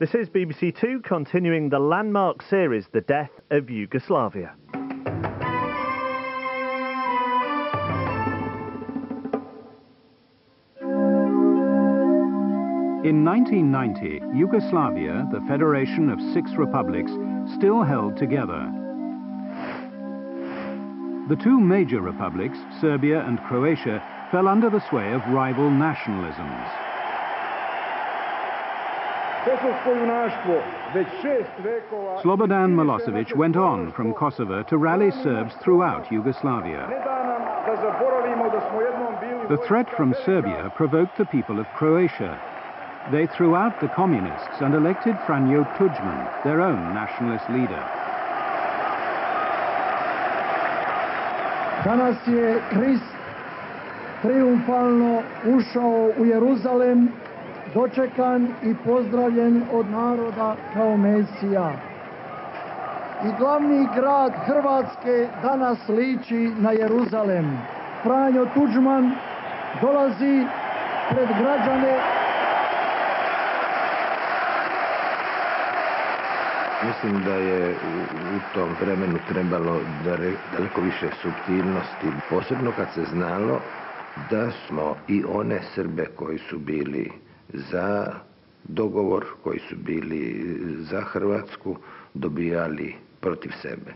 This is BBC Two continuing the landmark series, The Death of Yugoslavia. In 1990, Yugoslavia, the federation of 6 republics, still held together. The two major republics, Serbia and Croatia, fell under the sway of rival nationalisms. Slobodan Milosevic went on from Kosovo to rally Serbs throughout Yugoslavia. The threat from Serbia provoked the people of Croatia. They threw out the communists and elected Franjo Tudjman, their own nationalist leader. Danas je Krist triumfalno ušao u Jeruzalem, dočekan i pozdravljen od naroda kao Mesija. I glavni grad Hrvatske danas liči na Jeruzalem. Franjo Tudjman dolazi pred građane. Mislim da je u tom vremenu trebalo daleko više suptilnosti, posebno kad se znalo da smo i one Srbe koji su bili za dogovor, koji su bili za Hrvatsku, dobijali protiv sebe.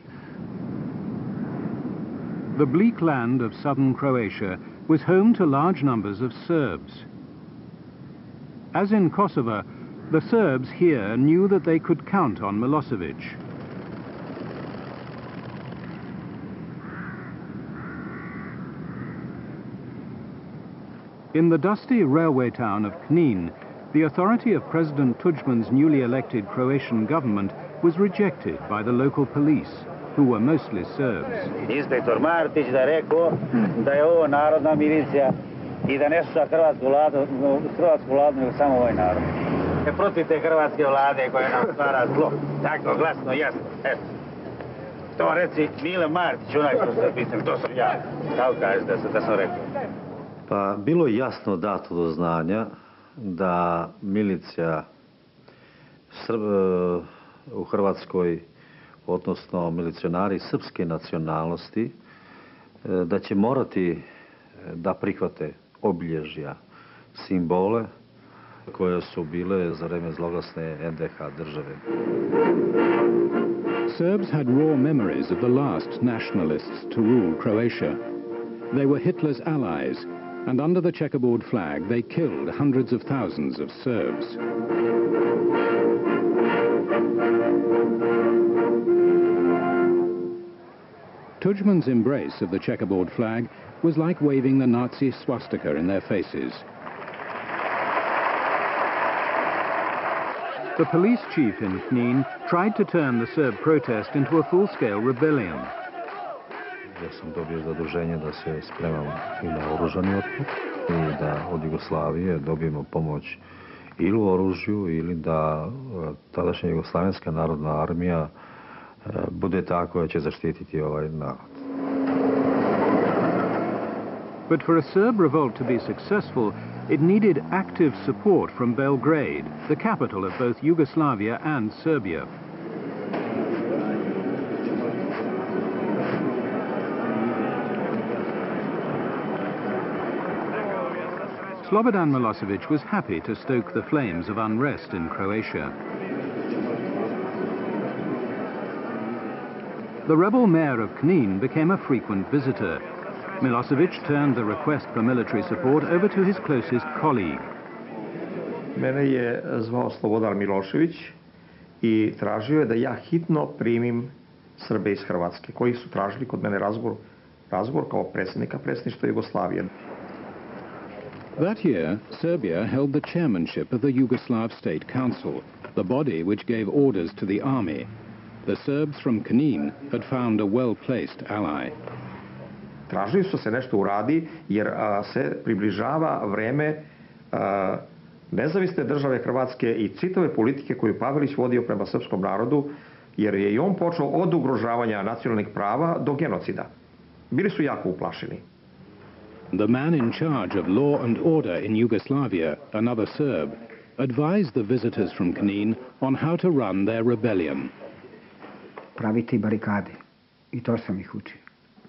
The bleak land of southern Croatia was home to large numbers of Serbs. As in Kosovo, the Serbs here knew that they could count on Milosevic. In the dusty railway town of Knin, the authority of President Tudjman's newly elected Croatian government was rejected by the local police, who were mostly Serbs. Inspektor Martić da rekao da je ovo narodna milicija I da ne sluša hrvatsku vladu, nego samo ovaj narod. Protiv te hrvatske vlade koja nam stvara zlo, tako glasno, jasno. To reci Mile Martić, onaj što se pisao, to sam ja. Tako kaže da sam rekao. Pa bilo je jasno dato do znanja da milicija u Hrvatskoj, odnosno milicionari srpske nacionalnosti, da će morati da prihvate obilježja, simbole koje su bile za vreme zloglasne NDH države. Serbs had raw memories of the last nationalists to rule Croatia. They were Hitler's allies, and under the checkerboard flag they killed hundreds of thousands of Serbs. Tudjman's embrace of the checkerboard flag was like waving the Nazi swastika in their faces. The police chief in Knin tried to turn the Serb protest into a full-scale rebellion. Ja sam dobio zaduženje da se spremam i na oružani otpor i da od Jugoslavije dobijemo pomoć ili u oružju ili da tadašnja Jugoslavenska narodna armija bude ta koja će zaštititi ovaj narod. But for a Serb revolt to be successful, it needed active support from Belgrade, the capital of both Yugoslavia and Serbia. Slobodan Milosevic was happy to stoke the flames of unrest in Croatia. The rebel mayor of Knin became a frequent visitor. Milosevic turned the request for military support over to his closest colleague. Mene je zvao Slobodan Milošević I tražio je da ja hitno primim Srbe iz Hrvatske, koji su tražili kod mene razgovor kao predsjednika predsjedništva Jugoslavije. That year, Serbia held the chairmanship of the Yugoslav State Council, the body which gave orders to the army. The Serbs from Knin had found a well-placed ally. Tražili su se nešto uradi jer se približava vreme nezavisne države Hrvatske I čitave politike koju Pavelić vodio prema srpskom narodu, jer je I on počeo od ugrožavanja nacionalnih prava do genocida. Bili su jako uplašeni. The man in charge of law and order in Yugoslavia, another Serb, advised the visitors from Knin on how to run their rebellion. Praviti barikade. I to sam ih učio.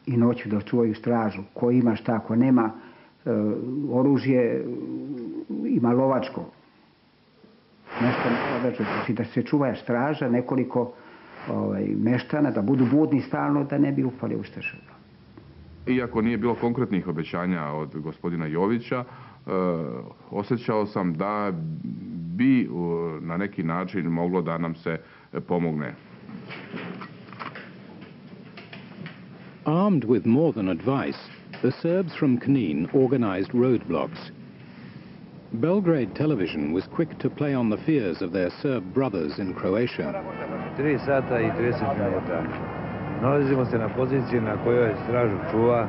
I noću da čuvaju stražu. Ko ima šta, ko nema oružje, ima lovačko. Nešto određe. Znači da se čuva straža, nekoliko meštana, da budu budni stalno, da ne bi upali ustaše. Iako nije bilo konkretnih obećanja od gospodina Jovića, osjećao sam da bi na neki način moglo da nam se pomogne. Armed with more than advice, the Serbs from Knin organized roadblocks. Belgrade television was quick to play on the fears of their Serb brothers in Croatia. 3 sata i 30 minuta. Nalazimo se na poziciji na kojoj stražu čuva.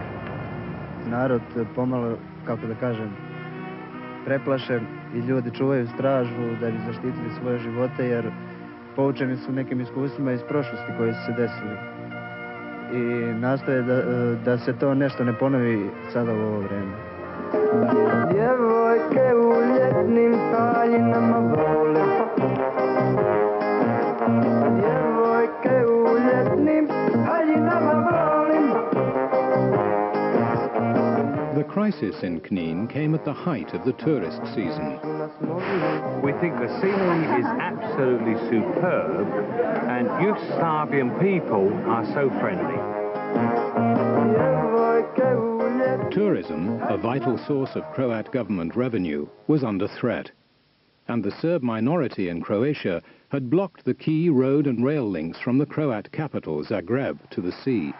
Narod pomalo, kako da kažem, preplašen i ljudi čuvaju stražu da bi zaštitili svoje živote jer poučeni su nekim iskustvima iz prošlosti koji su se desili. I nastoje da se to nešto ne ponovi sada u ovo vreme. Djevojke u ljetnim haljinama vole. Djevojke u ljetnim haljinama volim. The crisis in Knin came at the height of the tourist season. We think the scenery is absolutely superb and Yugoslavian people are so friendly. Tourism, a vital source of Croat government revenue, was under threat. And the Serb minority in Croatia had blocked the key road and rail links from the Croat capital, Zagreb, to the sea.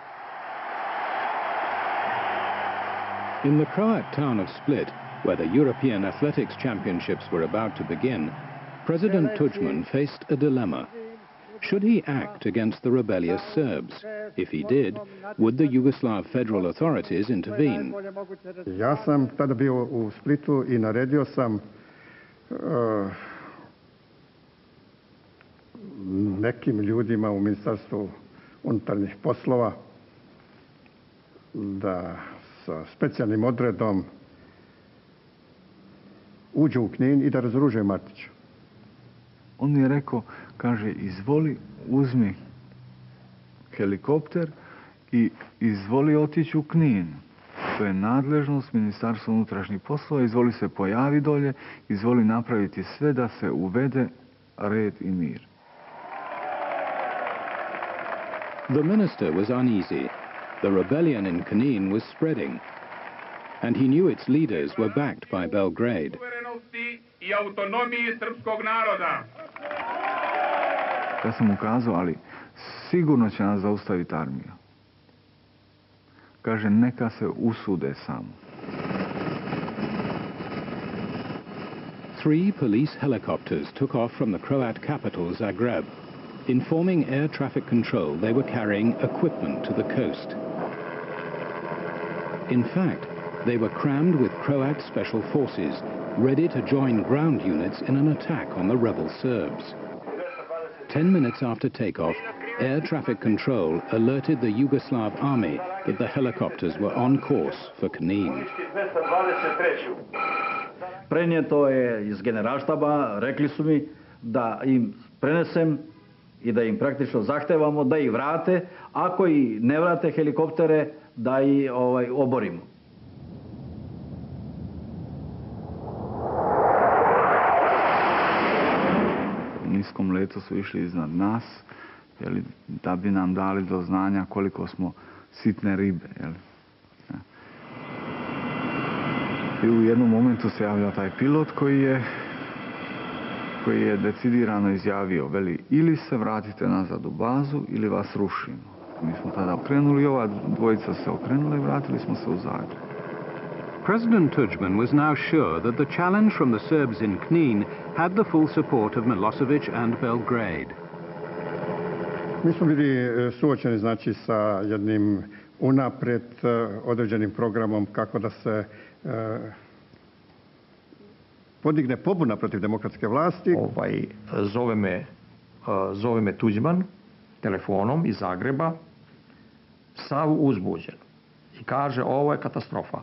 In the Croat town of Split, where the European Athletics Championships were about to begin, President Tudjman faced a dilemma. Should he act against the rebellious Serbs? If he did, would the Yugoslav federal authorities intervene? Ja sam tada bio u Splitu I naredio sam nekim ljudima u Ministarstvu unutarnjih poslova da sa specijalnim odredom uđu u Knin I da razoružaju Martića. On mi je rekao, kaže, izvoli, uzmi helikopter I izvoli otići u Knin. To je nadležnost Ministarstva unutrašnjih poslova, izvoli se pojavi dolje, izvoli napraviti sve da se uvede red I mir. The minister was uneasy. The rebellion in Knin was spreading, and he knew its leaders were backed by Belgrade. I autonomiji srpskog naroda. Ja sam mu kazao, ali sigurno će nas zaustaviti armija. Kaže, neka se usude samo. 3 police helicopters took off from the Croat capital, Zagreb. Informing air traffic control they were carrying equipment to the coast. In fact, they were crammed with Croat special forces, ready to join ground units in an attack on the rebel Serbs. 10 minutes after takeoff, air traffic control alerted the Yugoslav army that the helicopters were on course for Knin. Prenijeto je iz generalštaba, rekli su mi da im prenesem I da im praktično zahtevamo da ih vrate, ako I ne vrate helikoptere, da ih oborimo. U niskom letu su išli iznad nas, da bi nam dali do znanja koliko smo sitne ribe. I u jednom momentu se javlja taj pilot koji je decidirano izjavio, veli, ili se vratite nazad u bazu ili vas rušimo. Mi smo tada okrenuli, ova dvojica se okrenula I vratili smo se u Zagreb. President Tudjman was now sure that the challenge from the Serbs in Knin had the full support of Milosevic and Belgrade. Mi smo bili suočeni, znači, sa jednim unaprijed određenim programom kako da se podigne pobuna protiv demokratske vlasti. Zove me Tudjman telefonom iz Zagreba, sav uzbuđen. I kaže, ovo je katastrofa.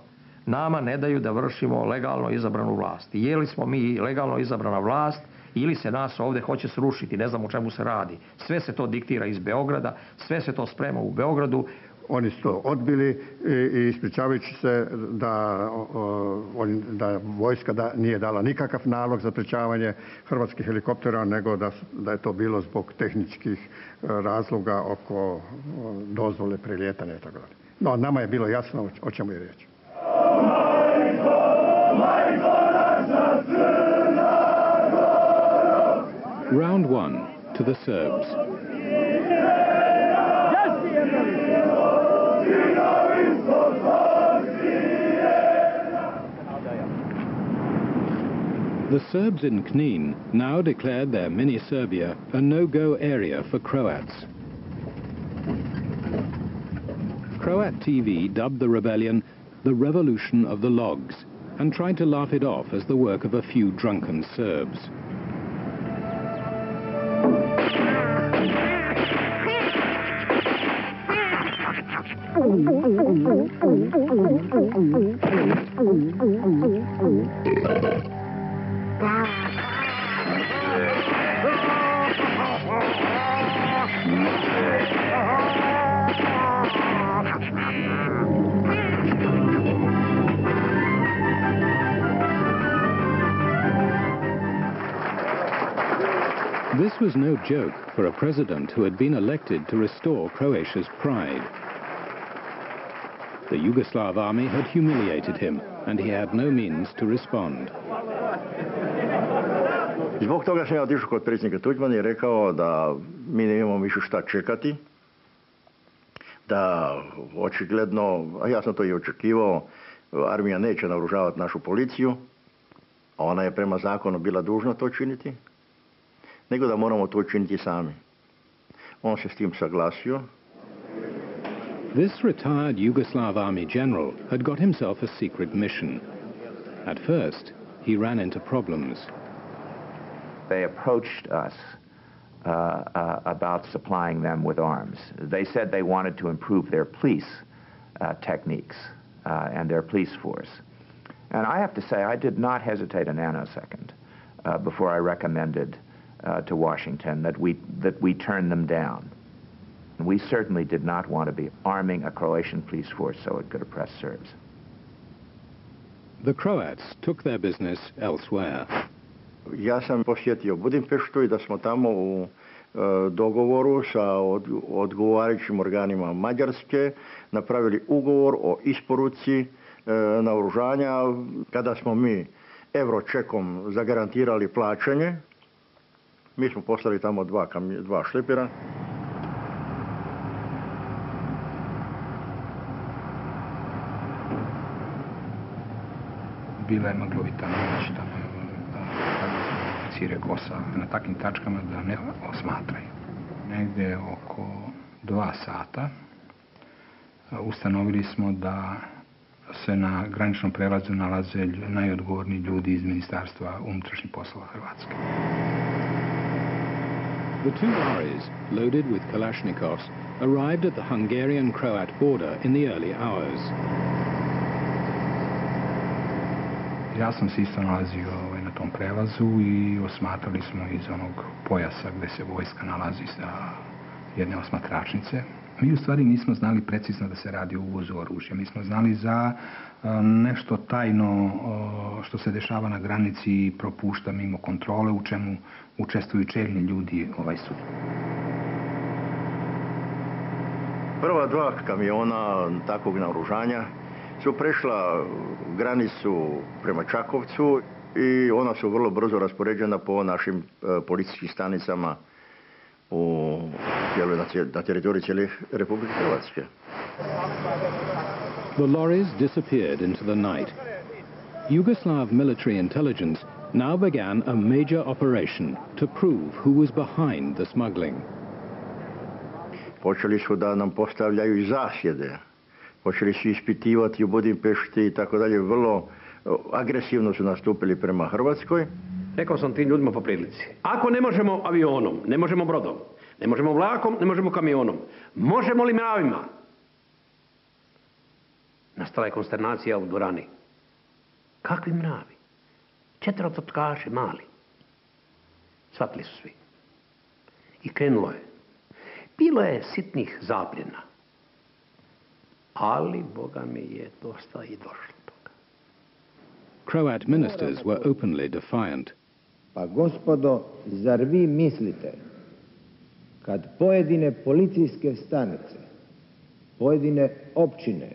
nama ne daju da vršimo legalno izabranu vlast. Je li smo mi legalno izabrana vlast ili se nas ovdje hoće srušiti, ne znam o čemu se radi. Sve se to diktira iz Beograda, sve se to sprema u Beogradu. Oni su to odbili i ispričavajući se da vojska nije dala nikakav nalog za sprečavanje hrvatskih helikoptera, nego da je to bilo zbog tehničkih razloga oko dozvole prelijetanja itd. No, nama je bilo jasno o čemu je riječ. Round 1, to the Serbs. The Serbs in Knin now declared their mini-Serbia a no-go area for Croats. Croat TV dubbed the rebellion the Revolution of the Logs and tried to laugh it off as the work of a few drunken Serbs. This was no joke for a president who had been elected to restore Croatia's pride. The Yugoslav army had humiliated him, and he had no means to respond. Zbog toga sam ja otišao kod predsjednika Tuđmana i rekao da mi ne imamo više šta čekati, da očigledno, a ja sam to i očekivao, armija neće naoružavati našu policiju, a ona je prema zakonu bila dužna to činiti, nego da moramo to učiniti sami. On se s tim saglasio. This retired Yugoslav army general had got himself a secret mission. At first, he ran into problems. They approached us about supplying them with arms. They said they wanted to improve their police techniques and their police force. And I have to say, I did not hesitate a nanosecond before I recommended to Washington that we turn them down. We certainly did not want to be arming a Croatian police force so it could oppress Serbs. The Croats took their business elsewhere. Ja sam posjetio Budimpeštu i da smo tamo u dogovoru sa odgovarajućim organima Mađarske napravili ugovor o isporuci naoružanja. Kada smo mi euročekom zagarantirali plaćanje, mi smo poslali tamo dva šlepera. Bila je maglovita noć, cire kosa na takvim tačkama da ne osmatraju. Negdje oko 2 sata ustanovili smo da se na graničnom prelazu nalaze najodgovorniji ljudi iz Ministarstva unutrašnjih poslova Hrvatske. The 2 lorries, loaded with Kalashnikovs, arrived at the Hungarian-Croat border in the early hours. Ja sam se isto nalazio na tom prelazu i osmatrali smo iz onog pojasa gdje se vojska nalazi sa jedne osmatračnice. Mi u stvari nismo znali precizno da se radi o uvozu oružja. Mi smo znali za nešto tajno što se dešava na granici i propušta mimo kontrole, u čemu učestvuju čelni ljudi sud. Prva 2 kamiona takvog naoružanja su prešla granicu prema Čakovcu i ona su vrlo brzo raspoređena po našim policijskim stanicama na teritoriju cijele Republike Hrvatske. The lorries disappeared into the night. Yugoslav military intelligence now began a major operation to prove who was behind the smuggling. Počeli su da nam postavljaju i zasjede. Počeli su ispitivati u Budimpešti i tako dalje. Vrlo agresivno su nastupili prema Hrvatskoj. Rekao sam tim ljudima po prilici. Ako ne možemo avionom, ne možemo brodom, ne možemo vlakom, ne možemo kamionom, možemo li mravima? Nastala je konsternacija u dvorani. Kakvi mravi? 4 otkaši mali. Shvatili su svi. I krenulo je. Bilo je sitnih zapljena. Ali, Boga mi je dosta i došlo toga. Croat ministers were openly defiant. Pa gospodo, zar vi mislite kad pojedine policijske stanice, pojedine općine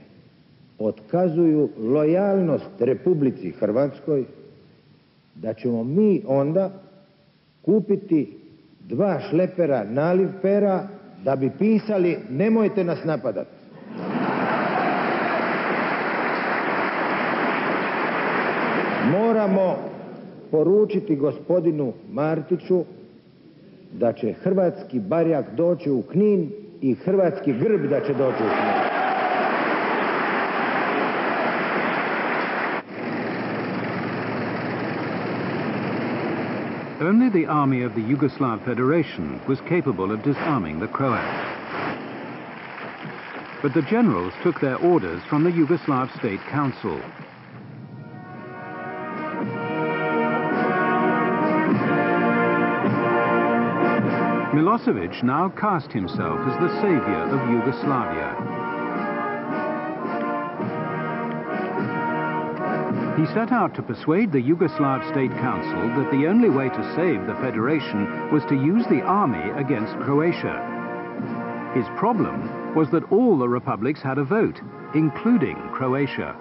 otkazuju lojalnost Republici Hrvatskoj, da ćemo mi onda kupiti 2 šlepera naliv pera da bi pisali nemojte nas napadati. Moramo poručiti gospodinu Martiću da će hrvatski barjak doći u Knin i hrvatski grb da će doći u Knin. Only the army of the Yugoslav Federation was capable of disarming the Croats. But the generals took their orders from the Yugoslav State Council. Milosevic now cast himself as the savior of Yugoslavia. He set out to persuade the Yugoslav State Council that the only way to save the Federation was to use the army against Croatia. His problem was that all the republics had a vote, including Croatia.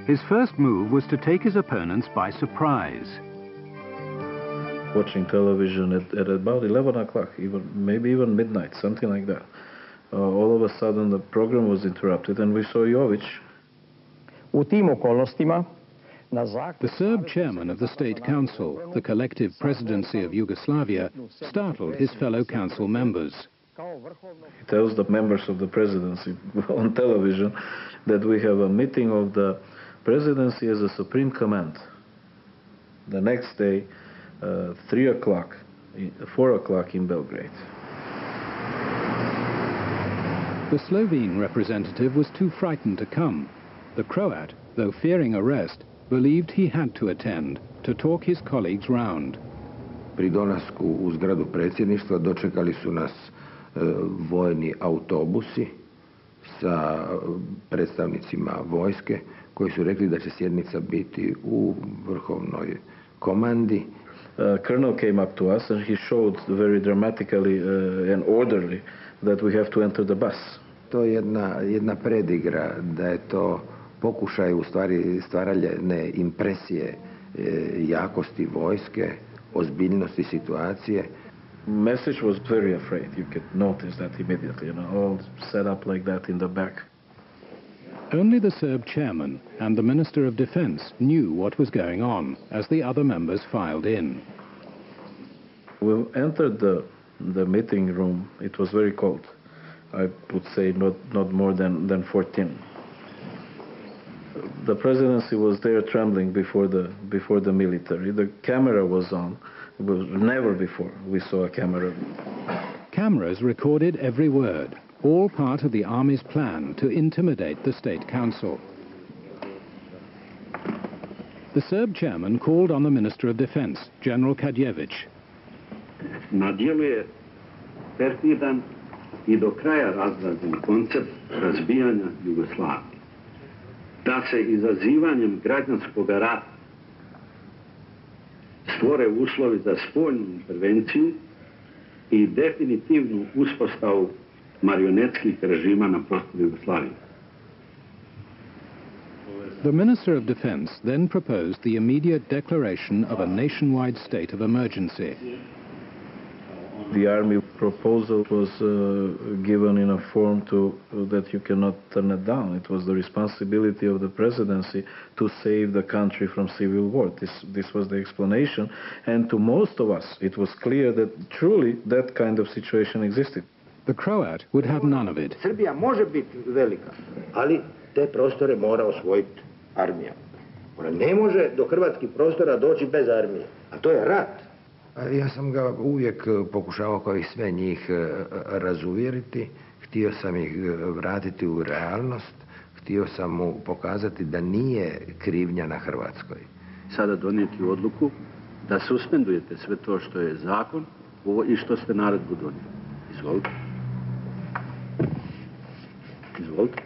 His first move was to take his opponents by surprise. Watching television at about 11 o'clock, maybe even midnight, something like that. All of a sudden the program was interrupted and we saw Jovic. U tim okolnostima, the Serb chairman of the State Council, the collective presidency of Yugoslavia, startled his fellow council members. He tells the members of the presidency on television that we have a meeting of the presidency as a supreme command. The next day, 3 o'clock, 4 o'clock in Belgrade. The Slovene representative was too frightened to come. The Croat, though fearing arrest, believed he had to attend to talk his colleagues round. Pri dolasku u zgradu predsjedništva dočekali su nas vojni autobusi sa predstavnicima vojske koji su rekli da će sjednica biti u vrhovnoj komandi. Colonel came up to us and he showed very dramatically and orderly that we have to enter the bus. To je jedna predigra, da je to pokušaj u stvari stvaranja impresije jakosti vojske, ozbiljnosti situacije. Message was very afraid. You could notice that immediately, all set up like that in the back. Only the Serb chairman and the Minister of Defense knew what was going on as the other members filed in. We entered the meeting room. It was very cold. I would say not more than 14. The presidency was there trembling before the military. The camera was on. It was never before we saw a camera. Cameras recorded every word, all part of the army's plan to intimidate the State Council. The Serb chairman called on the Minister of Defense, General Kadjevic. Na dijelu je perfidan I do kraja razrađen koncept razbijanja Jugoslavije. Da se izazivanjem građanskog rata stvore uslovi za spoljnu intervenciju I definitivnu uspostavu marionetskih režima na prostoru Jugoslavije. The Minister of Defense then proposed the immediate declaration of a nationwide state of emergency. The army proposal was given in a form that you cannot turn it down. It was the responsibility of the presidency to save the country from civil war. This was the explanation. And to most of us, it was clear that truly that kind of situation existed. The Croat would have none of it. Srbija može biti velika, ali te prostore mora osvojiti armija. Ona ne može do hrvatskih prostora doći bez armije, a to je rat. Ja sam ga uvijek pokušavao kao i sve njih razuvjeriti, htio sam ih vratiti u realnost, htio sam mu pokazati da nije krivnja na Hrvatskoj. Sada donijeti odluku da suspendujete sve to što je zakon i što ste naredbu donijeli. Izvolite. Izvolite.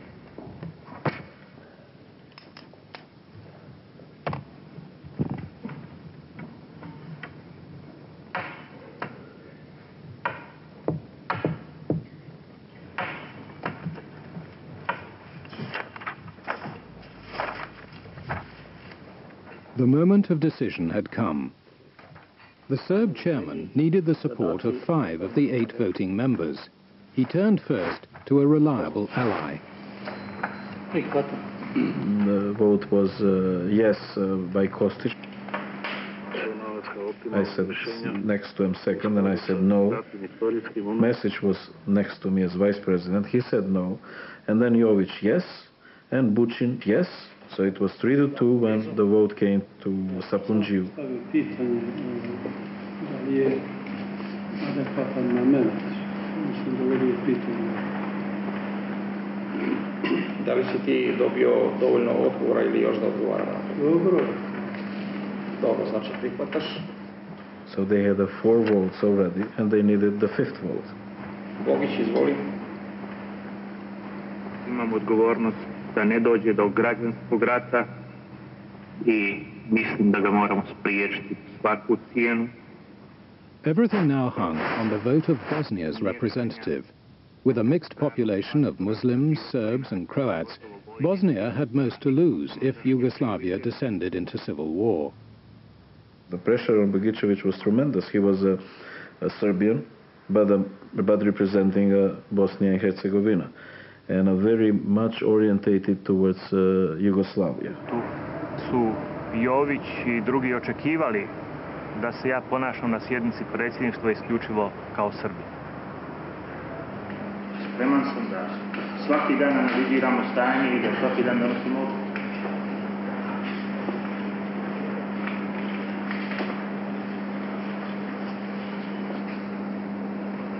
The moment of decision had come. The Serb chairman needed the support of 5 of the 8 voting members. He turned first to a reliable ally. The vote was yes by Kostić. I said next to him second, and I said no. Mesić was next to me as vice president. He said no. And then Jović yes, and Bucin yes. So it was 3-2 when the vote came to Sapunđiju. Da li si ti dobio dovoljno odgovora ili još da odgovara? Dobro. Dobro, znači prihvataš. So they had 4 votes already, and they needed the 5th vote. Bogić, izvoli. Imam odgovornost da ne dođe do građanskog rata i mislim da ga moramo spriječiti svaku cijenu. Everything now hung on the vote of Bosnia's representative. With a mixed population of Muslims, Serbs and Croats, Bosnia had most to lose if Yugoslavia descended into civil war. The pressure on Bogićević was tremendous. He was a Serbian, but representing Bosnia and Herzegovina, and very much orientated towards Yugoslavia. Tu su Jović i drugi očekivali da se ja ponašam na sjednici predsjedništva isključivo kao Srbin. Spreman sam da svaki dan analiziramo stanje i da svaki dan donosimo odluku.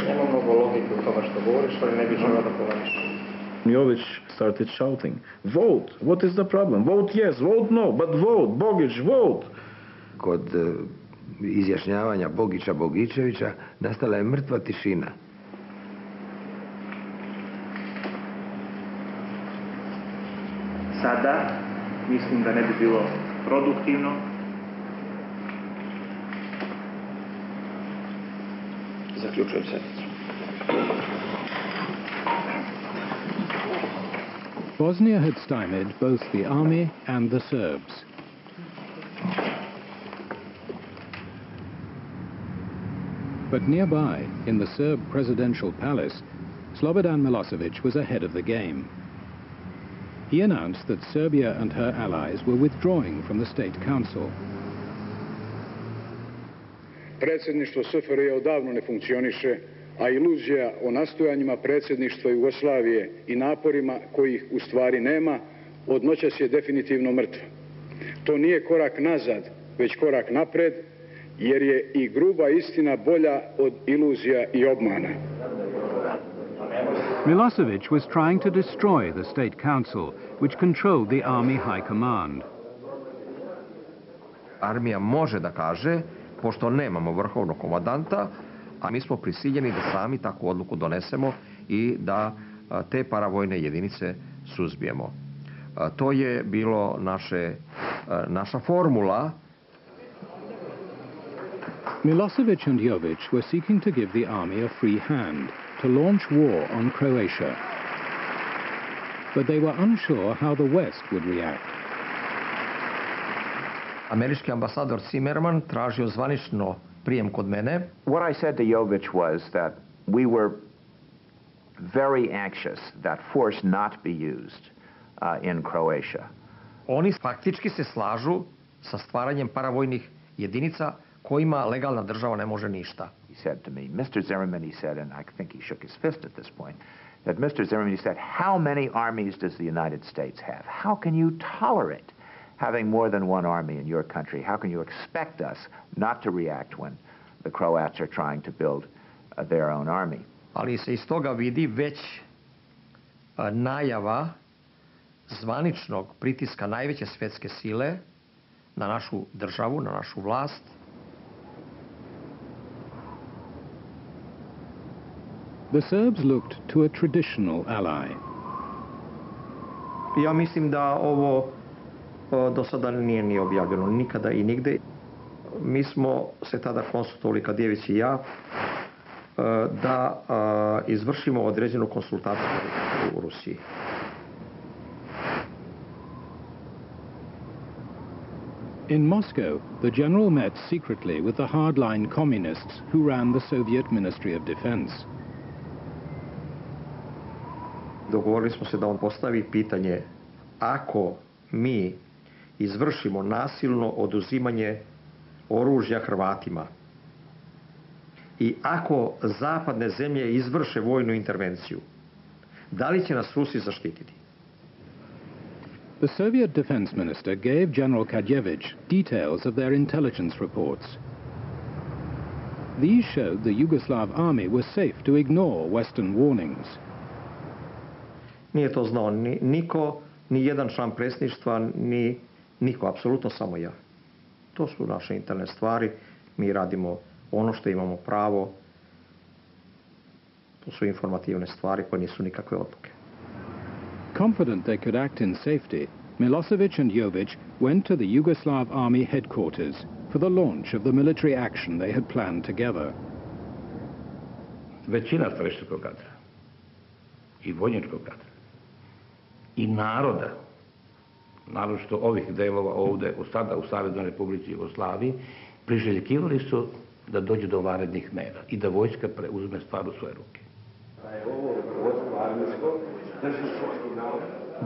Nema mnogo logike u tome što govoriš, ali ne bih želeo da polemišem. Jović started shouting, vote, what is the problem? Vote yes, vote no, but vote, Bogić, vote. Kod izjašnjavanja Bogića Bogićevića nastala je mrtva tišina. Sada mislim da ne bi bilo produktivno. Zaključujem sednicu. Bosnia had stymied both the army and the Serbs. But nearby, in the Serb presidential palace, Slobodan Milosevic was ahead of the game. He announced that Serbia and her allies were withdrawing from the State Council. Predsjedništvo SFRJ odavno ne funkcioniše, a iluzija o nastojanjima predsjedništva Jugoslavije i naporima kojih u stvari nema, od noćas je definitivno mrtva. To nije korak nazad, već korak napred, jer je i gruba istina bolja od iluzija i obmana. Milosevic was trying to destroy the State Council, which controlled the army high command. Armija može da kaže, pošto nemamo vrhovnog komandanta, a mi smo prisiljeni da sami takvu odluku donesemo i da te paravojne jedinice suzbijemo. To je bilo naša formula. Milosevic and Jovic were seeking to give the army a free hand to launch war on Croatia. But they were unsure how the West would react. Američki ambasador Zimmerman tražio zvanično prijem kod mene. What I said to Jović was that we were very anxious that force not be used in Croatia. Oni faktički se slažu sa stvaranjem paravojnih jedinica kojima legalna država ne može ništa. He said to me, Mr. Zimmerman, he said, and I think he shook his fist at this point, that Mr. Zimmerman, he said, how many armies does the United States have? How can you tolerate having more than one army in your country? How can you expect us not to react when the Croats are trying to build their own army. Ali se iz toga vidi već najava zvaničnog pritiska najveće svetske sile na našu državu, na našu vlast. The Serbs looked to a traditional ally. Ja mislim da ovo do sada nije ni objavljeno nikada i nigde. Mi smo se tada konsultovali, Kadjević i ja, da izvršimo određenu konsultaciju u Rusiji. In Moscow, the general met secretly with the hardline communists who ran the Soviet Ministry of Defense. Dogovorili smo se da on postavi pitanje: ako mi izvršimo nasilno oduzimanje oružja Hrvatima i ako zapadne zemlje izvrše vojnu intervenciju, da li će nas Rusi zaštititi? The Soviet defense minister gave General Kadjevich details of their intelligence reports. These showed the Yugoslav army was safe to ignore Western warnings. Nije to znao niko, ni jedan član predsjedništva, ni niko, apsolutno samo ja. To su naše interne stvari, mi radimo ono što imamo pravo, to su informativne stvari koje nisu nikakve odluke. Confident they could act in safety, Milosevic and Jovic went to the Yugoslav army headquarters for the launch of the military action they had planned together. Većina strateškog kadra i vojničkog kadra i naroda, naročito ovih delova ovde, sada u Saveznoj Republici Jugoslaviji, priželjkivali su da dođe do vanrednih mera i da vojska preuzme stvar u svoje ruke.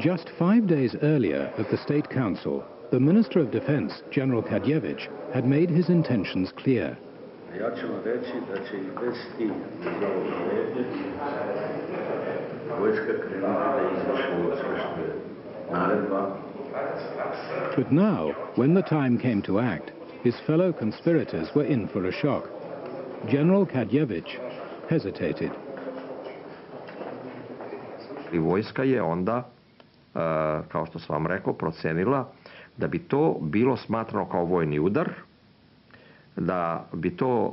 Just 5 days earlier at the State Council, the Minister of Defense, General Kadjevich, had made his intentions clear. Ja ću vam reći da će i bez tih vojska krenuti da izvrši uspješne naredba. But now, when the time came to act, his fellow conspirators were in for a shock. General Kadjevich hesitated. I vojska je onda, kao što sam vam rekao, procenila da bi to bilo smatrano kao vojni udar, da bi to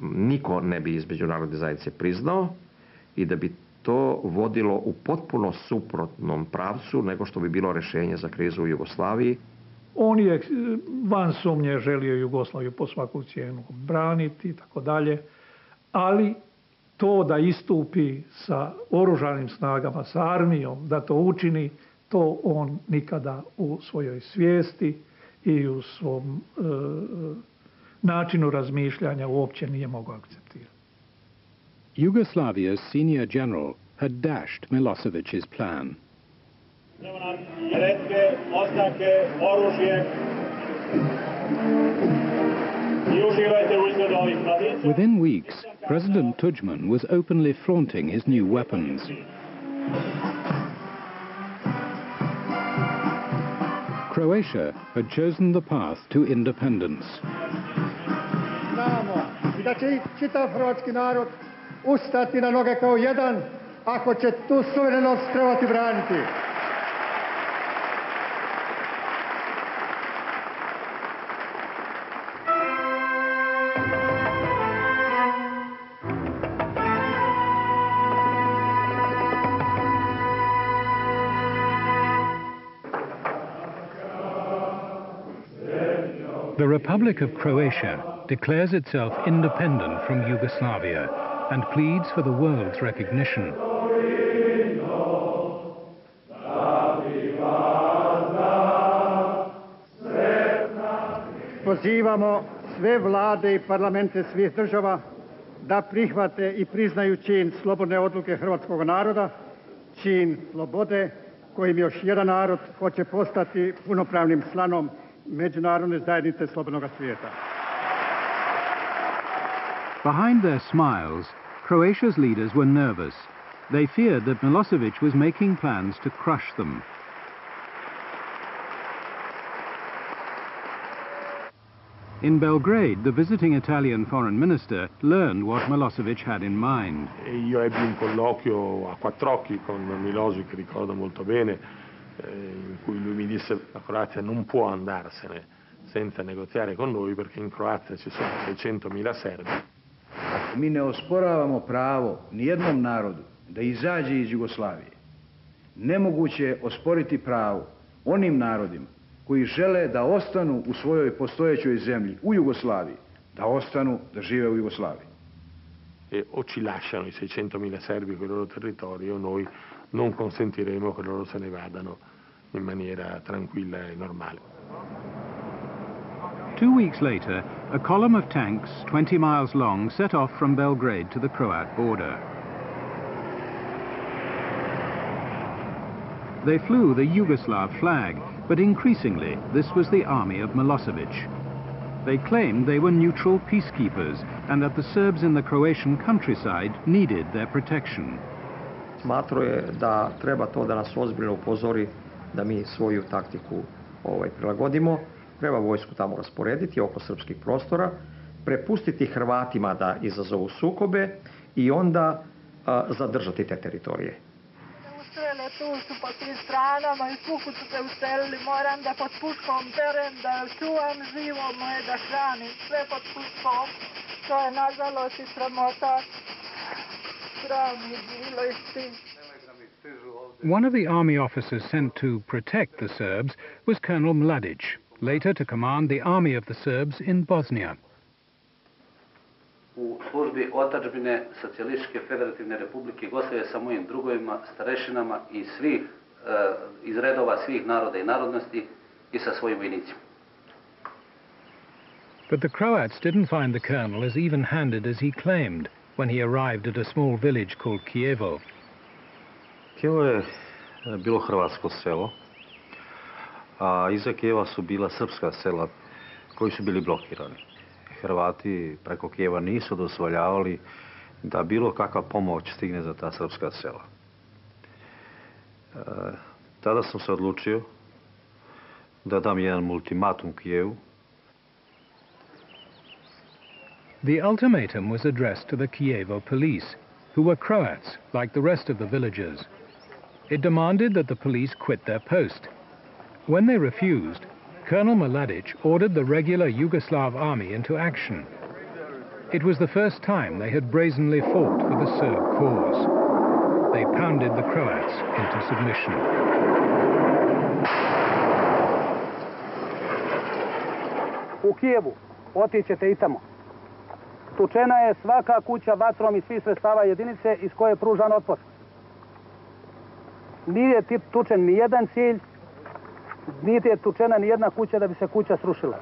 niko ne bi iz međunarodne zajednice priznao i da bi to vodilo u potpuno suprotnom pravcu nego što bi bilo rešenje za krizu u Jugoslaviji. On je van sumnje želio Jugoslaviju po svaku cijenu braniti i tako dalje, ali to da istupi sa oružanim snagama, sa armijom, da to učini, to on nikada u svojoj svijesti i u svom načinu razmišljanja uopće nije mogao akceptirati. Yugoslavia's senior general had dashed Milosevic's plan. Within weeks, President Tudjman was openly flaunting his new weapons. Croatia had chosen the path to independence. Znamo i da će čitav hrvatski narod ustati na noge kao jedan ako će tu suverenost trebati braniti. The Republic of Croatia declares itself independent from Yugoslavia and pleads for the world's recognition. Pozivamo sve vlade i parlamente svih država da prihvate i priznaju čin slobodne odluke hrvatskog naroda, čin slobode kojim još jedan narod hoće postati punopravnim članom međunarodne zajednice slobodnog svijeta. Behind their smiles, Croatia's leaders were nervous. They feared that Milosevic was making plans to crush In Belgrade, the visiting Italian foreign minister learned what Milosevic had in mind. Io ebbi un colloquio a quattro occhi con Milosevic, che ricordo molto bene, in cui lui mi disse che la Croazia non può andarsene senza negoziare con noi perché in Croazia ci sono 600.000 serbi. Mi ne osporavamo pravo nijednom narodu da izađe iz Jugoslavije. Nemoguće je osporiti pravo onim narodima koji žele da ostanu u svojoj postojećoj zemlji, u Jugoslaviji, da ostanu, da žive u Jugoslaviji. E o ci lasciano i 600.000 serbi con il loro territorio, noi non consentiremo che loro se ne vadano in maniera tranquilla e normale. 2 weeks later, a column of tanks 20 miles long set off from Belgrade to the Croat border. They flew the Yugoslav flag, but increasingly this was the army of Milosevic. They claimed they were neutral peacekeepers and that the Serbs in the Croatian countryside needed their protection. Smatrao je da treba to da nas ozbiljno upozori da mi svoju taktiku prilagodimo. Treba vojsku tamo rasporediti oko srpskih prostora, prepustiti Hrvatima da izazovu sukobe i onda zadržati te teritorije. Ustrele tu su po svim stranama i svukud su se ustrelili. Moram da pod puškom terem, da čuvam živo moje, da hranim. Sve pod puškom. To je nažalost i sramota. Sram je bilo i stim. One of the army officers sent to protect the Serbs was Colonel Mladic, later to command the army of the Serbs in Bosnia. U službi otadžbine Socijalističke federativne republike Jugoslavije sa mojim drugovima, starešinama i svih, iz redova svih naroda i narodnosti i sa svojim vojnicima. But the Croats didn't find the colonel as even-handed as he claimed when he arrived at a small village called Kijevo. Kijevo je bilo hrvatsko selo, a iza Kijeva su bila srpska sela koji su bili blokirani. Hrvati preko Kijeva nisu dozvoljavali da bilo kakva pomoć stigne za ta srpska sela. Tada sam se odlučio da dam jedan ultimatum Kijevu. The ultimatum was addressed to the Kijevo police, who were Croats, like the rest of the villagers. It demanded that the police quit their post. When they refused, Colonel Mladic ordered the regular Yugoslav army into action. It was the first time they had brazenly fought for the Serb cause. They pounded the Croats into submission. U Kijevu, otićete i tamo. Tučena je svaka kuća vatrom iz svih sredstava jedinice iz koje je pružan otpor. Nije tučen ni jedan cilj, niti je tučena ni jedna kuća da bi se kuća srušila.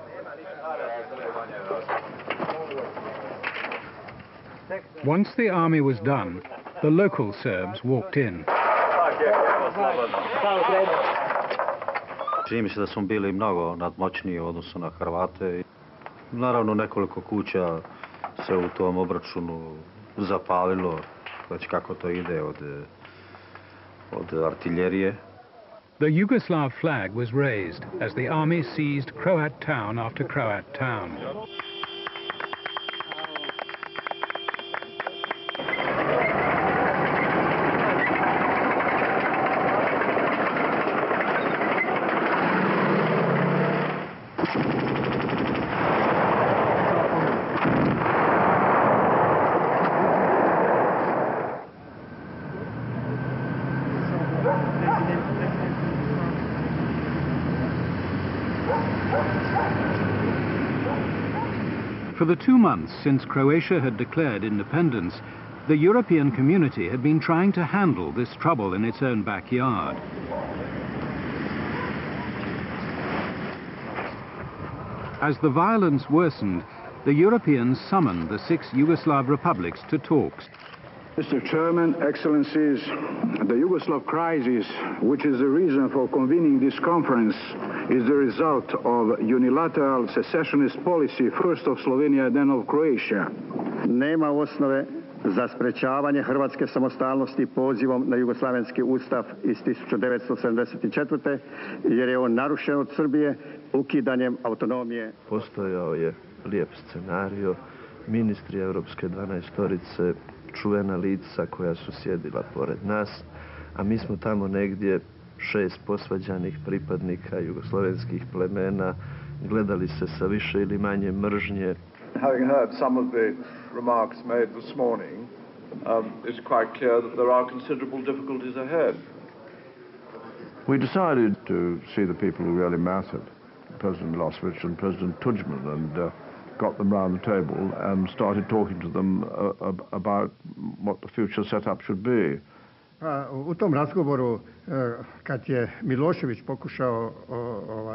Once the army was done, the local Serbs walked in. Čini mi se da smo bili mnogo nadmoćniji u odnosu na Hrvate. Naravno, nekoliko kuća se u tom obračunu zapalilo, već kako to ide od artiljerije. The Yugoslav flag was raised as the army seized Croat town after Croat town. For the 2 months since Croatia had declared independence, the European community had been trying to handle this trouble in its own backyard. As the violence worsened, the Europeans summoned the 6 Yugoslav republics to talks. Mr. Chairman, Excellencies, the Yugoslav crisis, which is the reason for convening this conference, is the result of unilateral secessionist policy, first of Slovenia, then of Croatia. Nema osnove za sprečavanje hrvatske samostalnosti pozivom na Jugoslavenski ustav iz 1974. jer je on narušen od Srbije ukidanjem autonomije. Postojao je lijep scenario, ministri Europske 12-torice, čuvena lica koja su sjedila pored nas, a mi smo tamo negdje 6 posvađanih pripadnika jugoslovenskih plemena, gledali se sa više ili manje mržnje. Having heard some of the remarks made this morning, it's quite clear that there are considerable difficulties ahead. We decided to see the people who really mattered, President Milosevic and President Tudjman, and got them round the table and started talking to them about what the future setup should be. U tom razgovoru, kad je Milošević pokušao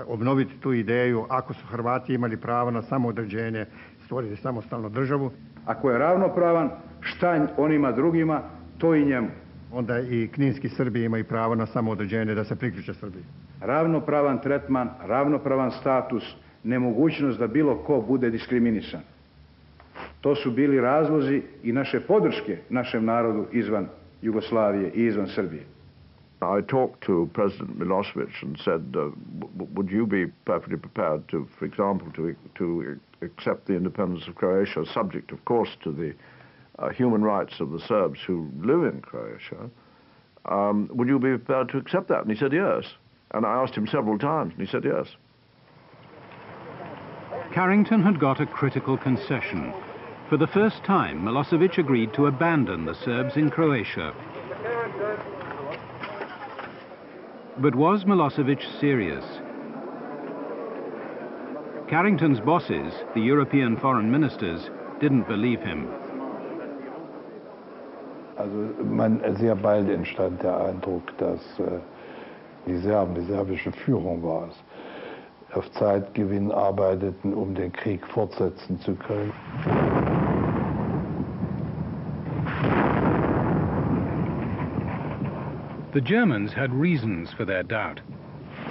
obnoviti tu ideju, ako su Hrvati imali pravo na samoodređenje, stvoriti samostalnu državu. Ako je ravnopravan, šta onima drugima, to i njemu. Onda i kninski Srbi imaju pravo na samoodređenje da se priključe Srbiji. Ravnopravan tretman, ravnopravan status, nemogućnost da bilo ko bude diskriminisan. To su bili razlozi i naše podrške našem narodu izvan Jugoslavije i izvan Srbije. I talked to President Milosevic and said, would you be perfectly prepared to, for example, to accept the independence of Croatia, subject, of course, to the human rights of the Serbs who live in Croatia? Would you be prepared to accept that? And he said yes. And I asked him several times, and he said yes. Carrington had got a critical concession. For the first time, Milosevic agreed to abandon the Serbs in Croatia. But was Milosevic serious? Carrington's bosses, the European foreign ministers, didn't believe him. Also sehr bald entstand der Eindruck, dass die Serben, die serbische Führung war es, auf Zeitgewinn arbeiteten, um den Krieg fortsetzen zu können. The Germans had reasons for their doubt.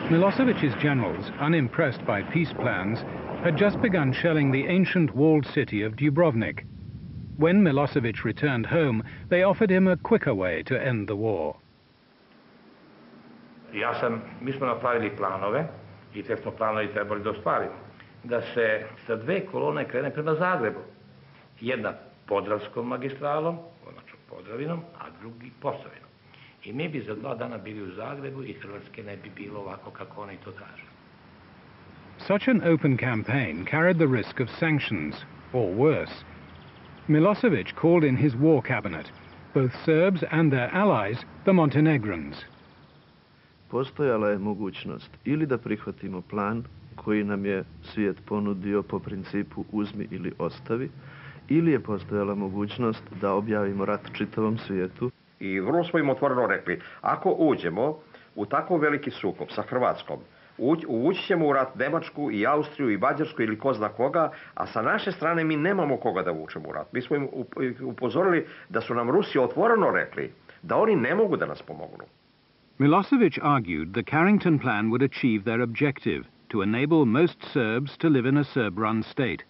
Milosevic's generals, unimpressed by peace plans, had just begun shelling the ancient walled city of Dubrovnik. When Milosevic returned home, they offered him a quicker way to end the war. Mi smo napravili planove i te smo planovi trebali da ostvarimo. Da se sa 2 kolone krene prema Zagrebu. Jedna Podravskom magistralom, odnosno Podravinom, a drugi Posavinom. I mi bi za 2 dana bili u Zagrebu i Hrvatske ne bi bilo ovako kako oni to traže. Such an open campaign carried the risk of sanctions, or worse. Milosevic called in his war cabinet, both Serbs and their allies, the Montenegrins. Postojala je mogućnost ili da prihvatimo plan koji nam je svijet ponudio po principu uzmi ili ostavi, ili je postojala mogućnost da objavimo rat čitavom svijetu. I vrlo smo im otvoreno rekli, ako uđemo u tako veliki sukob sa Hrvatskom, ući ćemo u rat Nemačku i Austriju i Mađarsku ili ko zna koga, a sa naše strane mi nemamo koga da vučemo u rat. Mi smo im upozorili da su nam Rusi otvoreno rekli da oni ne mogu da nas pomognu. Milosevic argued the Carrington plan would achieve their objective, to enable most Serbs to live in a Serb-run state.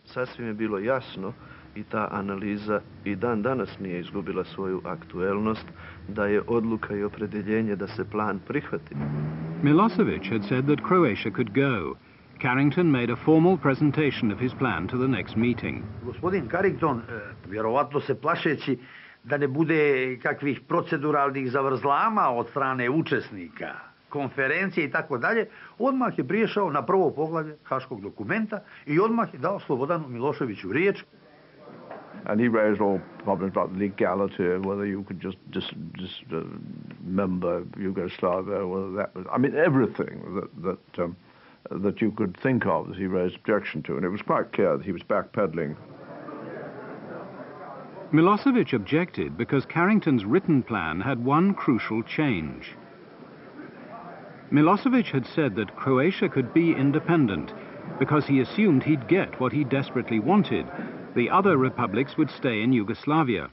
Sasvim je bilo jasno, i ta analiza i dan danas nije izgubila svoju aktuelnost, da je odluka i opredjeljenje da se plan prihvati. Milosevic had said that Croatia could go. Carrington made a formal presentation of his plan to the next meeting. Gospodin Carrington, vjerovatno se plašeći da ne bude kakvih proceduralnih zavrzlama od strane učesnika, konferencije i tako dalje, odmah je priješao na prvo poglavlje Haškog dokumenta i odmah je dao Slobodanu Miloševiću riječ. And he raised all problems about legality, whether you could just member Yugoslavia, whether that was, I mean, everything that you could think of that he raised objection to, and it was quite clear that he was backpedaling. Milosevic objected because Carrington's written plan had one crucial change. Milosevic had said that Croatia could be independent because he assumed he'd get what he desperately wanted. The other republics would stay in Yugoslavia.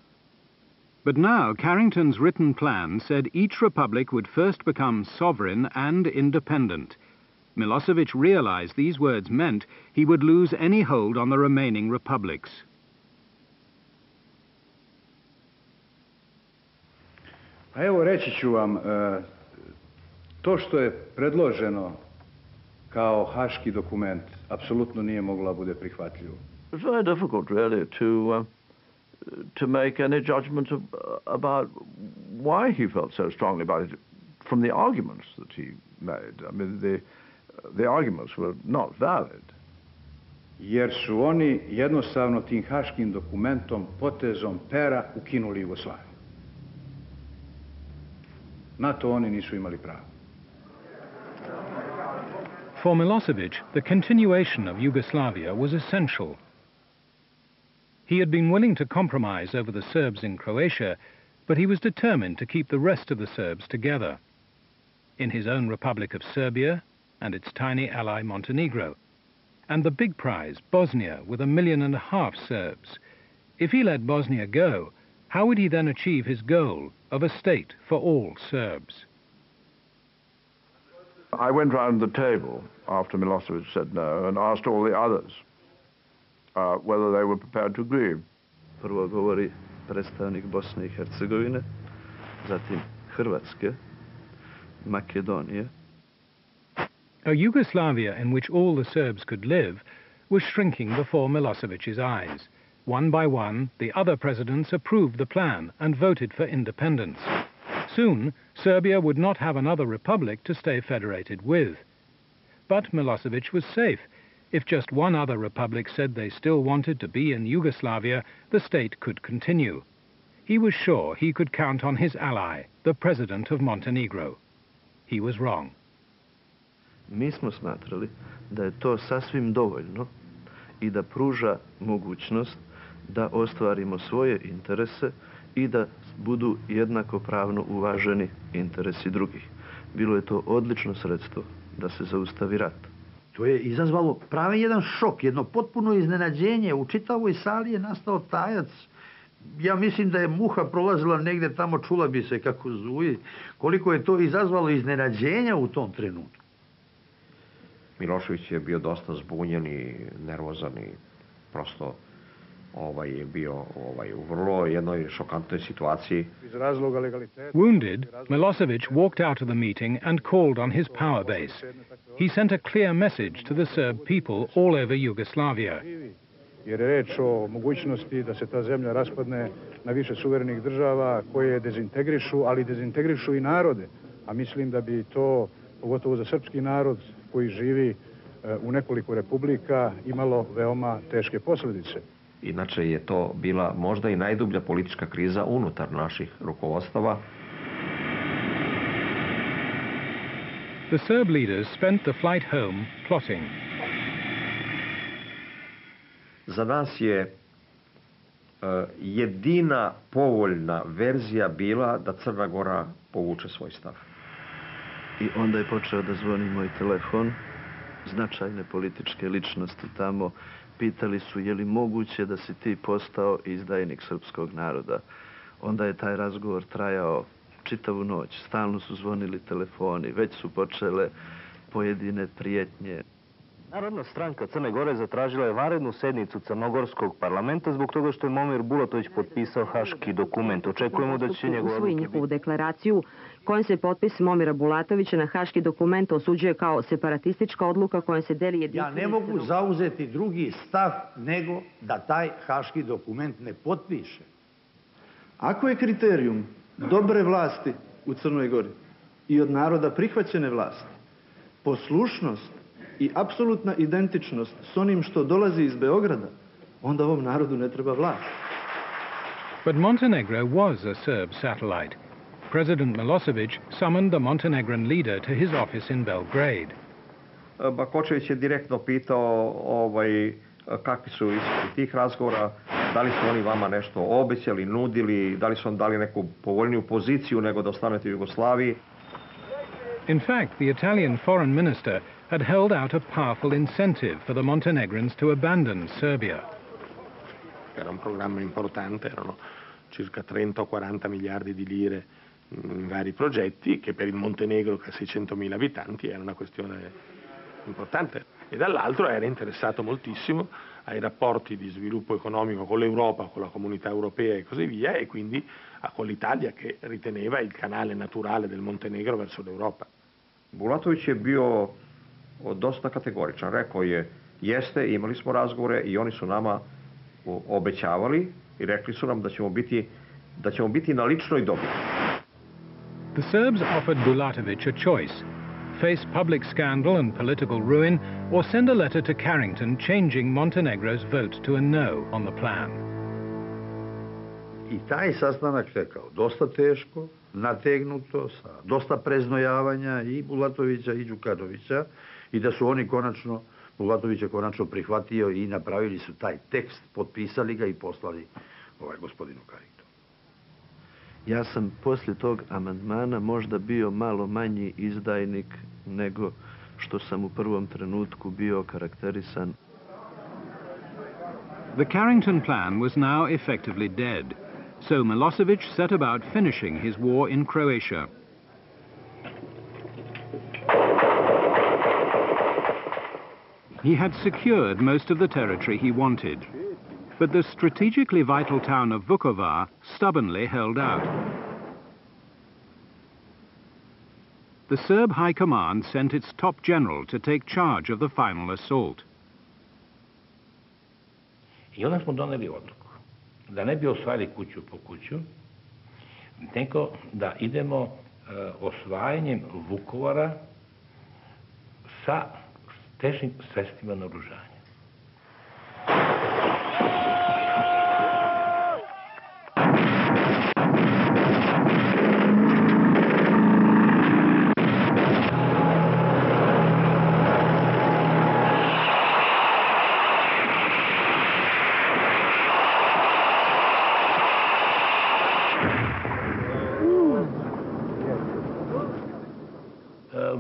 But now Carrington's written plan said each republic would first become sovereign and independent. Milosevic realized these words meant he would lose any hold on the remaining republics. A evo reći ću vam, to što je predloženo kao haški dokument apsolutno nije mogla bude prihvatljivo. It's very difficult, really, to make any judgment about why he felt so strongly about it from the arguments that he made. I mean, the arguments were not valid. Jer su oni jednostavno tim haškim dokumentom, potezom pera ukinuli Jugoslaviju. Na to oni nisu imali pravo. For Milosevic, the continuation of Yugoslavia was essential. He had been willing to compromise over the Serbs in Croatia, but he was determined to keep the rest of the Serbs together. In his own Republic of Serbia and its tiny ally Montenegro, and the big prize, Bosnia, with 1.5 million Serbs. If he let Bosnia go, how would he then achieve his goal of a state for all Serbs? I went round the table after Milosevic said no and asked all the others whether they were prepared to agree. Prvo govori predstavnik Bosne I Hercegovine, zatim Hrvatske, Makedonije. A Yugoslavia in which all the Serbs could live was shrinking before Milosevic's eyes. One by one, the other presidents approved the plan and voted for independence. Soon, Serbia would not have another republic to stay federated with. But Milosevic was safe. If just one other republic said they still wanted to be in Yugoslavia, the state could continue. He was sure he could count on his ally, the president of Montenegro. He was wrong. Mi smo smatrali da je to sasvim dovoljno I da pruža mogućnost da ostvarimo svoje interese I da budu jednakopravno uvaženi interesi drugih. Bilo je to odlično sredstvo da se zaustavi rat. To je izazvalo pravi jedan šok, jedno potpuno iznenađenje. U čitavoj sali je nastao tajac. Ja mislim da je muha prolazila negdje tamo, čula bi se kako zuji. Koliko je to izazvalo iznenađenja u tom trenutku. Milošević je bio dosta zbunjen I nervozan I prosto je bio u vrlo jednoj šokantnoj situaciji. Wounded, Milosevic walked out of the meeting and called on his power base. He sent a clear message to the Serb people all over Yugoslavia. Jer je reč o mogućnosti da se ta zemlja raspadne na više suverenih država koje dezintegrišu, ali dezintegrišu I narode. A mislim da bi to, pogotovo za srpski narod koji živi u nekoliko republika, imalo veoma teške posljedice. Inače je to bila možda I najdublja politička kriza unutar naših rukovodstava. The Serb leaders spent the flight home plotting. Za nas je jedina povoljna verzija bila da Crna Gora povuče svoj stav. I onda je počeo da zvoni moj telefon. Značajne političke ličnosti tamo pitali su je li moguće da si ti postao izdajnik srpskog naroda. Onda je taj razgovor trajao čitavu noć. Stalno su zvonili telefoni, već su počele pojedine prijetnje. Narodna stranka Crne Gore zatražila je vanrednu sednicu Crnogorskog parlamenta zbog toga što je Momir Bulatović potpisao haški dokument. Očekujemo da će njegove usvoji njihovu deklaraciju kojom se potpis Momira Bulatovića na haški dokument osuđuje kao separatistička odluka kojom se deli jedinstveni. Ja ne mogu zauzeti drugi stav nego da taj haški dokument ne potpiše. Ako je kriterijum dobre vlasti u Crnoj Gori I od naroda prihvaćene vlasti poslušnost I apsolutna identičnost s onim što dolazi iz Beograda, onda ovom narodu ne treba vlast. But Montenegro was a Serb satellite. President Milosevic summoned the Montenegrin leader to his office in Belgrade. Bakočević je direktno pitao kakvi su ishodi tih razgovora, da li su oni vama nešto obećali, nudili, da li su vam dali neku povoljniju poziciju nego da ostanete u Jugoslaviji. In fact, the Italian foreign minister had held out a powerful incentive for the Montenegrins to abandon Serbia. Era un programma importante, erano circa 30 o 40 miliardi di lire in vari progetti, che per il Montenegro, che ha 600.000 abitanti, era una questione importante. E dall'altro era interessato moltissimo ai rapporti di sviluppo economico con l'Europa, con la comunità europea e così via, e quindi con l'Italia, che riteneva il canale naturale del Montenegro verso l'Europa. Bulatović je bio dosta kategoričan. Rekao je, jeste, imali smo razgovore i oni su nama obećavali i rekli su nam da ćemo biti na ličnoj dobiti. The Serbs offered Bulatović a choice: face public scandal and political ruin, or send a letter to Carrington changing Montenegro's vote to a no on the plan. I taj sastanak tekao dosta teško, nategnuto, sa dosta preznojavanja i Bulatovića i Đukanovića, i da su oni konačno, Bulatović je konačno prihvatio i napravili su taj tekst, potpisali ga i poslali gospodinu Carringtonu. Ja sam poslije tog amandmana možda bio malo manji izdajnik nego što sam u prvom trenutku bio karakterisan. The Carrington plan was now effectively dead, so Milosevic set about finishing his war in Croatia. He had secured most of the territory he wanted, but the strategically vital town of Vukovar stubbornly held out. The Serb High Command sent its top general to take charge of the final assault. I onda smo doneli odluku da ne bi osvajali kuću po kuću, nego da idemo osvajanjem Vukovara sa težim sredstvima naoružanja.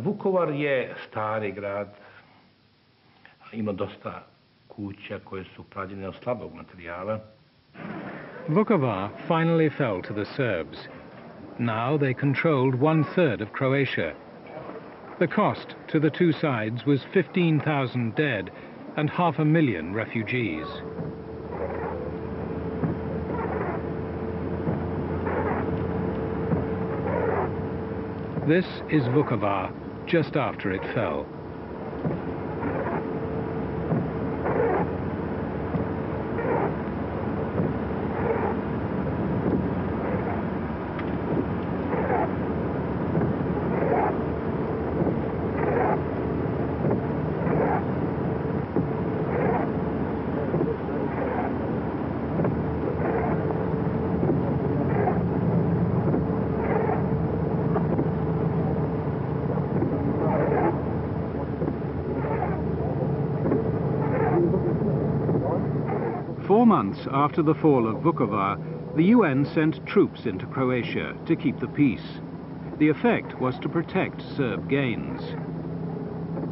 Vukovar je stari grad, ima dosta kuća koje su pravljene od slabog materijala. Vukovar finally fell to the Serbs. Now they controlled 1/3 of Croatia. The cost to the two sides was 15,000 dead and 500,000 refugees. This is Vukovar just after it fell. months after the fall of Vukovar, the UN sent troops into Croatia to keep the peace. The effect was to protect Serb gains.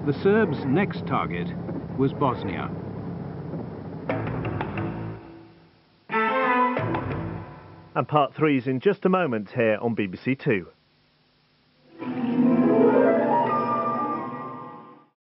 The Serbs' next target was Bosnia. And part 3 is in just a moment here on BBC Two.